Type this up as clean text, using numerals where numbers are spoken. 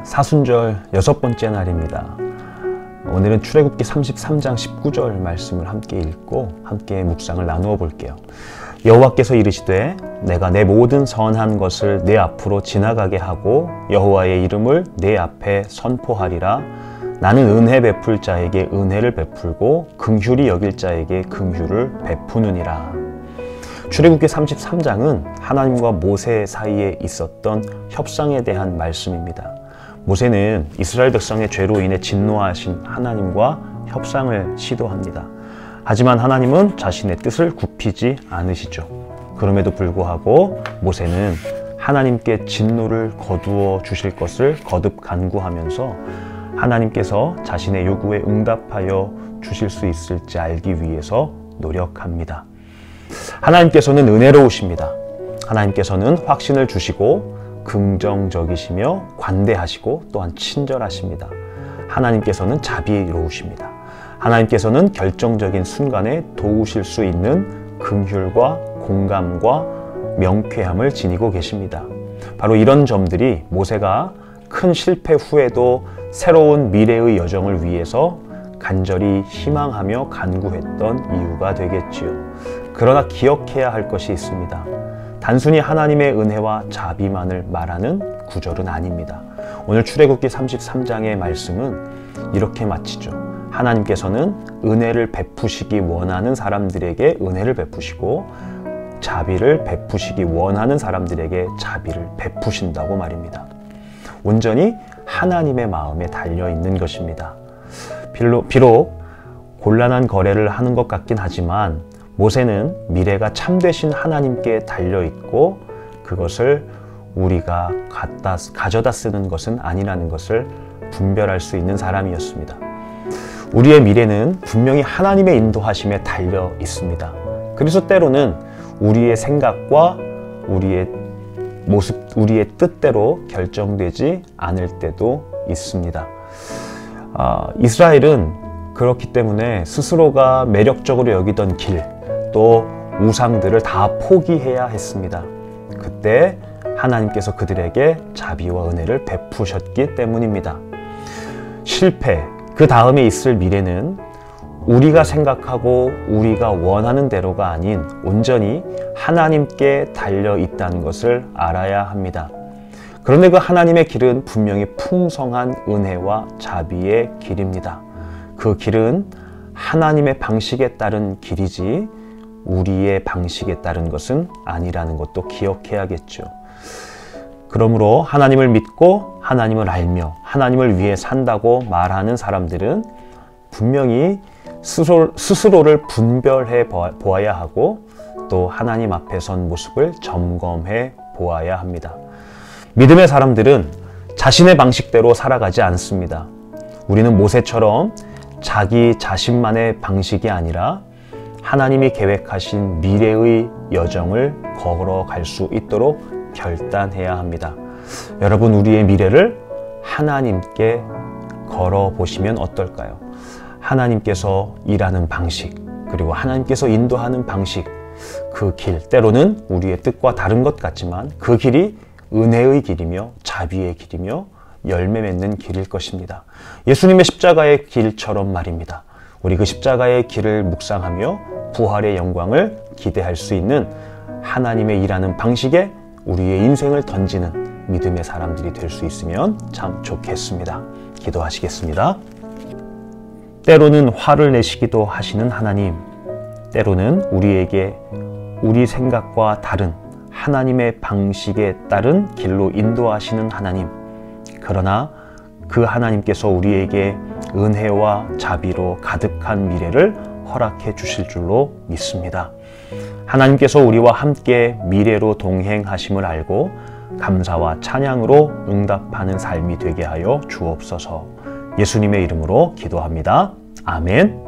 사순절 6번째 날입니다. 오늘은 출애굽기 33장 19절 말씀을 함께 읽고 함께 묵상을 나누어 볼게요. 여호와께서 이르시되 내가 내 모든 선한 것을 내 앞으로 지나가게 하고 여호와의 이름을 내 앞에 선포하리라. 나는 은혜 베풀 자에게 은혜를 베풀고 긍휼히 여길 자에게 긍휼을 베푸느니라. 출애굽기 33장은 하나님과 모세 사이에 있었던 협상에 대한 말씀입니다. 모세는 이스라엘 백성의 죄로 인해 진노하신 하나님과 협상을 시도합니다. 하지만 하나님은 자신의 뜻을 굽히지 않으시죠. 그럼에도 불구하고 모세는 하나님께 진노를 거두어 주실 것을 거듭 간구하면서 하나님께서 자신의 요구에 응답하여 주실 수 있을지 알기 위해서 노력합니다. 하나님께서는 은혜로우십니다. 하나님께서는 확신을 주시고 긍정적이시며 관대하시고 또한 친절하십니다. 하나님께서는 자비로우십니다. 하나님께서는 결정적인 순간에 도우실 수 있는 긍휼과 공감과 명쾌함을 지니고 계십니다. 바로 이런 점들이 모세가 큰 실패 후에도 새로운 미래의 여정을 위해서 간절히 희망하며 간구했던 이유가 되겠지요. 그러나 기억해야 할 것이 있습니다. 단순히 하나님의 은혜와 자비만을 말하는 구절은 아닙니다. 오늘 출애굽기 33장의 말씀은 이렇게 마치죠. 하나님께서는 은혜를 베푸시기 원하는 사람들에게 은혜를 베푸시고 자비를 베푸시기 원하는 사람들에게 자비를 베푸신다고 말입니다. 온전히 하나님의 마음에 달려있는 것입니다. 비록 곤란한 거래를 하는 것 같긴 하지만 모세는 미래가 참되신 하나님께 달려있고 그것을 우리가 가져다 쓰는 것은 아니라는 것을 분별할 수 있는 사람이었습니다. 우리의 미래는 분명히 하나님의 인도하심에 달려 있습니다. 그래서 때로는 우리의 생각과 우리의 모습, 우리의 뜻대로 결정되지 않을 때도 있습니다. 이스라엘은 그렇기 때문에 스스로가 매력적으로 여기던 길, 또 우상들을 다 포기해야 했습니다. 그때 하나님께서 그들에게 자비와 은혜를 베푸셨기 때문입니다. 실패, 그 다음에 있을 미래는 우리가 생각하고 우리가 원하는 대로가 아닌 온전히 하나님께 달려 있다는 것을 알아야 합니다. 그런데 그 하나님의 길은 분명히 풍성한 은혜와 자비의 길입니다. 그 길은 하나님의 방식에 따른 길이지 우리의 방식에 따른 것은 아니라는 것도 기억해야겠죠. 그러므로 하나님을 믿고 하나님을 알며 하나님을 위해 산다고 말하는 사람들은 분명히 스스로를 분별해 보아야 하고 또 하나님 앞에 선 모습을 점검해 보아야 합니다. 믿음의 사람들은 자신의 방식대로 살아가지 않습니다. 우리는 모세처럼 자기 자신만의 방식이 아니라 하나님이 계획하신 미래의 여정을 걸어갈 수 있도록 결단해야 합니다. 여러분, 우리의 미래를 하나님께 걸어보시면 어떨까요? 하나님께서 일하는 방식, 그리고 하나님께서 인도하는 방식, 그 길, 때로는 우리의 뜻과 다른 것 같지만 그 길이 은혜의 길이며 자비의 길이며 열매 맺는 길일 것입니다. 예수님의 십자가의 길처럼 말입니다. 우리 그 십자가의 길을 묵상하며 부활의 영광을 기대할 수 있는 하나님의 일하는 방식에 우리의 인생을 던지는 믿음의 사람들이 될 수 있으면 참 좋겠습니다. 기도하시겠습니다. 때로는 화를 내시기도 하시는 하나님, 때로는 우리에게 우리 생각과 다른 하나님의 방식에 따른 길로 인도하시는 하나님, 그러나 그 하나님께서 우리에게 은혜와 자비로 가득한 미래를 허락해 주실 줄로 믿습니다. 하나님께서 우리와 함께 미래로 동행하심을 알고 감사와 찬양으로 응답하는 삶이 되게 하여 주옵소서. 예수님의 이름으로 기도합니다. 아멘.